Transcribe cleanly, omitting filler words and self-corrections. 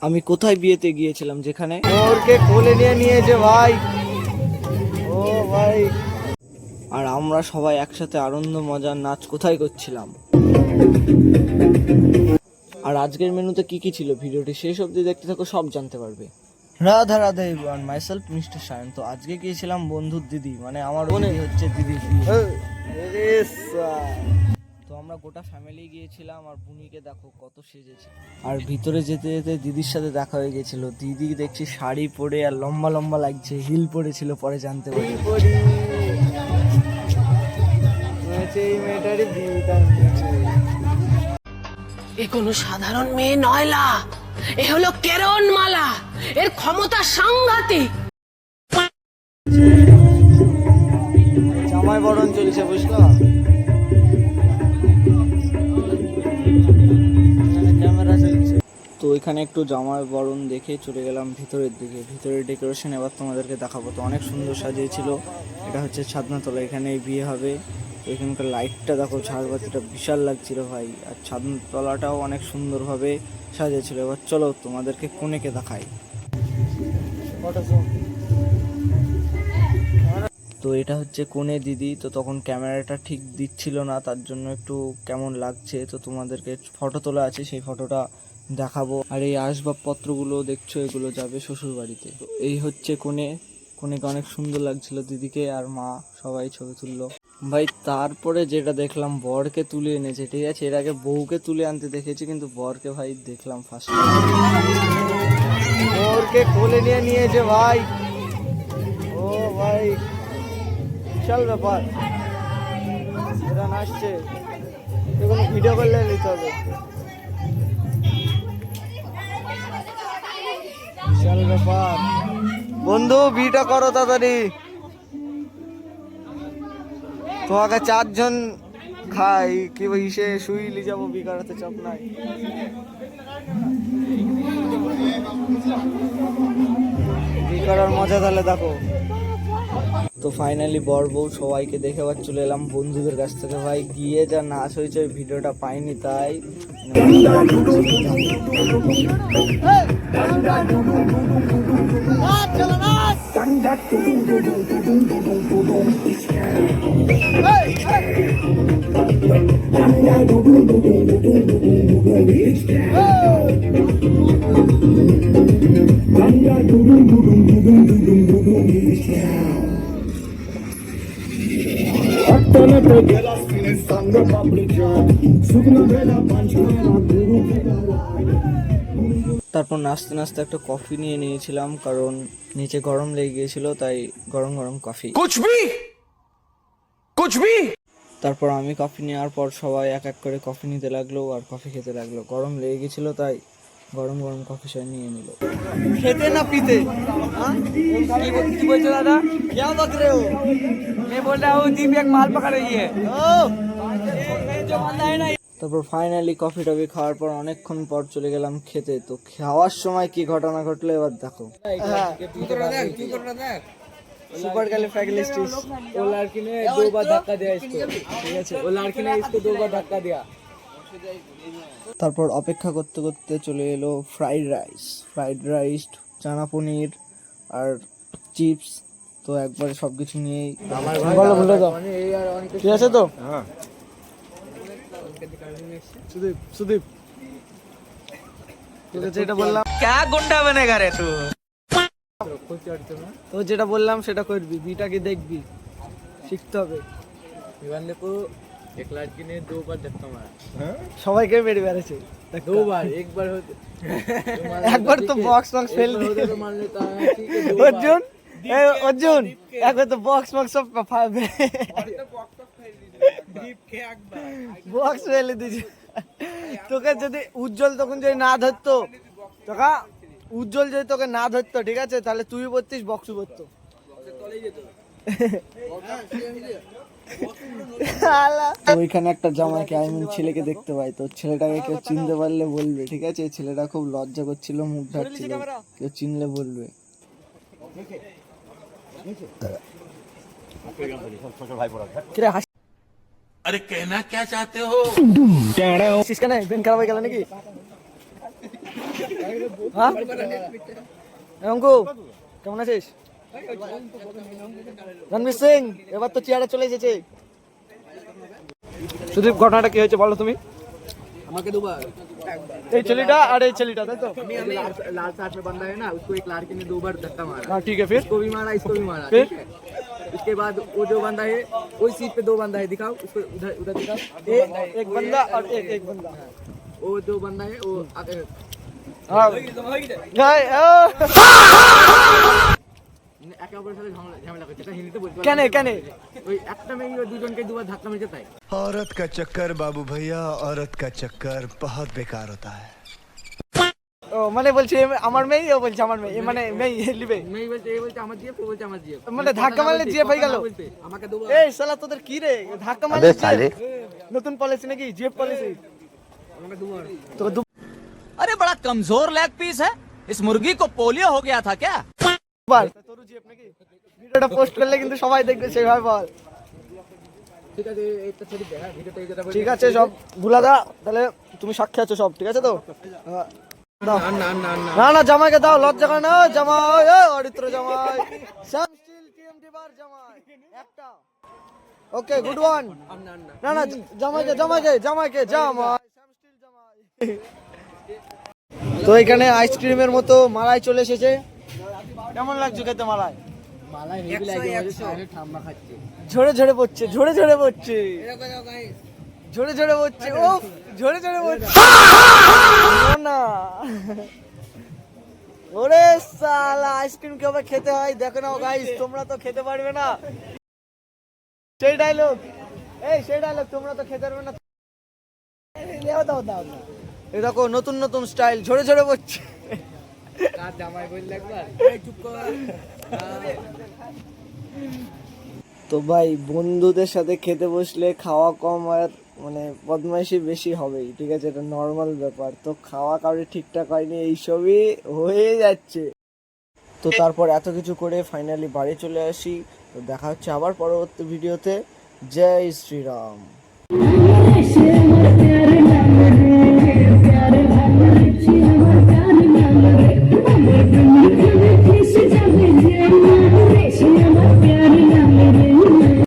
আমি কোথায় বিয়েতে গিয়েছিলাম যেখানে ওরকে কোলে নিয়ে নিয়েছে ভাই। ও ভাই, আর আমরা সবাই একসাথে আনন্দ মজার নাচ কোথায় করছিলাম। আর আজকের মেনুতে কি কি ছিল ভিডিওটি শেষ অবধি দেখতে থাকো, সব জানতে পারবে। Radha Radha everyone, myself mister Sayan. তো আজকে গিয়েছিলাম বন্ধুর দিদি, মানে আমার দিদি হচ্ছে দিদির বিয়ে। তো আমরা গোটা ফ্যামিলি গিয়েছিলাম, আর বুনিকে দেখো কত সেজেছে। আর ভিতরে যেতে যেতে দিদির সাথে দেখা হয়ে গেছিল। দিদি দেখছি শাড়ি পরে আর লম্বা লম্বা লাগছে, হিল পরেছিল, পরে জানতে পারি এই মেয়েটারই বিয়েটা। এ কোনো সাধারণ মেয়ে নয়লা, এ হলো কেরণমালা, এর ক্ষমতা সাংঘাতিক। জামাই বরণ চলছে বুঝলা, ক্যামেরা চলছে। তো এখানে একটু জামাই বরণ দেখে চলে গেলাম ভিতরের দিকে। ভিতরের ডেকোরেশন এবার তোমাদেরকে দেখাবো। তো অনেক সুন্দর সাজিয়েছিল। এটা হচ্ছে ছাদনাতলা, এখানে বিয়ে হবে। তো এখানকার লাইটটা দেখো, ঝাড়বাতিটা বিশাল লাগছিল ভাই। আর ছাদনাতলাটাও অনেক সুন্দরভাবে সাজিয়েছিল। এবার চলো তোমাদেরকে কনেকে দেখাই। তো এটা হচ্ছে কনে দিদি। তো তখন ক্যামেরাটা ঠিক দিচ্ছিল না, তার জন্য একটু কেমন লাগছে। তো তোমাদেরকে ফটো তোলা আছে, সেই ফটোটা দেখাবো। আর এই আসবাবপত্রগুলো দেখছো, এগুলো যাবে শ্বশুর বাড়িতে। তো এই হচ্ছে কনেকে অনেক সুন্দর লাগছিল দিদিকে, আর মা সবাই ছবি তুললো ভাই। তারপরে যেটা দেখলাম, বরকে তুলে এনেছে, ঠিক আছে। এর আগে বউকে তুলে আনতে দেখেছি, কিন্তু বরকে ভাই দেখলাম ফার্স্ট। বরকে কোলে নিয়ে নিয়েছে ভাই। ও ভাই, বিশাল ব্যাপার। এরা নাচছে, এগুলো ভিডিও করলে নিতে হবে। বিশাল ব্যাপার। বন্ধু বিটা করো তাড়াতাড়ি, তোমাকে 4 জন খাই কি ইসে শুইলি যাবো, বি করাতে চাপ নাই। বি করার মজা তাহলে দেখো। তো ফাইনালি বর বউ সবাইকে দেখে আবার চলে এলাম বন্ধুদের কাছ থেকে। ভাই গিয়ে যা নাচ হয়েছে, ওই ভিডিওটা পাইনি, তাই তারপর নাচতে নাচতে একটা কফি নিয়ে নিয়েছিলাম, কারণ নিচে গরম লেগে গিয়েছিল, তাই গরম গরম কফি। তারপর আমি কফি নেওয়ার পর সবাই এক এক করে কফি নিতে লাগলো আর কফি খেতে লাগলো। গরম লেগে গেছিল, তাই গরম গরম কফি সবাই নিয়ে নিল। খেতে না পিতে? কি বলছো দাদা? क्या बक रहे हो? मैं बोल रहा हूँ दीप एक माल पकड़ रही है। তারপর ফাইনালি কফি টফি খাওয়ার পর অনেকক্ষণ পর চলে গেলাম খেতে। তো খাওয়ার সময় কি ঘটনা ঘটলো এবার দেখো। सुपर कैलिफ्रैगिलिस्टिक्स, वो लड़की ने 2 बार धक्का दिया इसको, ठीक है। वो लड़की ने इसको 2 बार धक्का दिया। তারপর অপেক্ষা করতে করতে চলে এলো ফ্রাইড রাইস, চানা পনির আর চিপস। তো একবারে সবকিছু নিয়েই বলে দাও, ঠিক আছে তো? হ্যাঁ। সুদীপ যেটা বললাম, क्या गुंडा बनेगा रे तू? তো যেটা বললাম সেটা করবি, বিটাকে দেখবি, শিখতে হবে। इवन देखो एक लड़की ने 2 बार धक्का मारा, সবাইকে মেরে বেড়েছে 2 बार। একবার তো বক্স ফেল দিয়ে मान लेता है, ठीक है। অর্জুন একবার তো বক্স সব বক্স ফেলে দিয়েছে। তোকে যদি উজ্জ্বল তখন যদি না ধরতো, তোকা উজ্জ্বল যদি তোকে না ধরতো, ঠিক আছে, তাহলে তুই পড়তিস, বক্সু পড়তো। ওইখানে একটা জামাইকে ছেলেকে দেখতে পাই। তো ছেলেটাকে কেউ চিনতে পারলে বলবে, ঠিক আছে। ছেলেটা খুব লজ্জা করছিল, মুখ ঢাকছিল, কেউ চিনলে বলবে। अरे कहना क्या चाहते हो? বেন খারাপ হয়ে গেল নাকি? হ্যাঁ অঙ্কু কেমন আছিস? রণবীর সিং এবার তো চেয়ারে চলে এসেছে। সুদীপ ঘটনাটা কি হয়েছে বলো তুমি? আমাকে দুবার এই ছেলেটা আর এই ছেলেটা তাই तो लाल साथ में बंदा है ना, उसको एक लड़के ने 2 बार धक्का मारा। हाँ ठीक है फिर इसको भी मारा, इसको भी मारा, फिर? ठीक है। उसके बाद वो जो बंदा है, वही सीट पे 2 बंदा है, दिखाओ उसको, उधर उधर दिखाओ। एक बंदा और एक बंदा वो जो बंदा है वो हाँ একে অপরের সাথে ঝামেলা করছে, এটা হিন্দিতে বলতে কেন কেন ওই একটা মেয়ে ওই দুজনকে 2 বার ধাক্কা মেরেছে তাই। औरत का चक्कर बाबू भैया, औरत का चक्कर बहुत बेकार होता है। ও মানে বলছে আমার মেয়ে, ও বলছে আমার মেয়ে, মানে মেয়ে লিবে, মেয়ে বলছে, এ বলছে আমার জিএফ, ও বলছে আমার জিএফ। মানে ধাক্কা মারলে জিএফ হয়ে গেল। আমাকে 2 বার এই শালা তোদের কি রে, ধাক্কা মারলে জিএফ? নতুন পলিসি নাকি জিএফ পলিসি? আমাকে 2 বার তো अरे बड़ा कमजोर लेग पीस है, इस मुर्गी को पोलियो हो गया था क्या? দুবার তোর জিএফ নাকি? ভিডিওটা পোস্ট করলে কিন্তু সবাই দেখবে, সেইভাবে বল। ঠিক আছে, এটা ছেড়ে দে, হ্যাঁ ভিডিওতে এই যেটা বলছি। ঠিক আছে সব ভুলা দা, তাহলে তুমি সাক্ষী আছো সব, ঠিক আছে তো? হ্যাঁ। দাও। না না না না না না জামাইকে দাও, লজ্জা করে না জামাই, এ অরিত্র জামাই, শ্যাম স্টিল টিএমটি বার জামাই একটা। Okay good one. না না জামাইকে জামাইকে জামাইকে জামাই, শ্যাম স্টিল জামাই। তো এখানে আইসক্রিমের মতো মালাই চলে এসেছে। কেমন লাগছে খেতে মালাই? মালাই হেভি লাগে, ওই সাইডে ঠাম্মা খাচ্ছে। ঝরে ঝরে পড়ছে, ঝরে ঝরে পড়ছে, ঝরে ঝরে পড়ছে, ও ঝরে ঝরে পড়ছে না। ওরে সালা আইসক্রিম কিভাবে খেতে হয় দেখো না গাইস, তোমরা তো খেতে পারবে না। সেই ডায়লগ, এই সেই ডায়লগ, তোমরা তো খেতে পারবে না। দাও দাও দাও, এই দেখো নতুন নতুন স্টাইল, ঝরে ঝরে পড়ছে। কার জামাই বললে একবার, এই চুপ কর। তো ভাই বন্ধুদের সাথে খেতে বসলে খাওয়া কম আর মানে বদমাইশি বেশি হবেই, ঠিক আছে, এটা নর্মাল ব্যাপার। তো খাওয়া কাউরি ঠিকঠাক হয়নি, এইসবই হয়ে যাচ্ছে। তো তারপর এত কিছু করে ফাইনালি বাড়ি চলে আসি। তো দেখা হচ্ছে আবার পরবর্তী ভিডিওতে। জয় শ্রীরাম।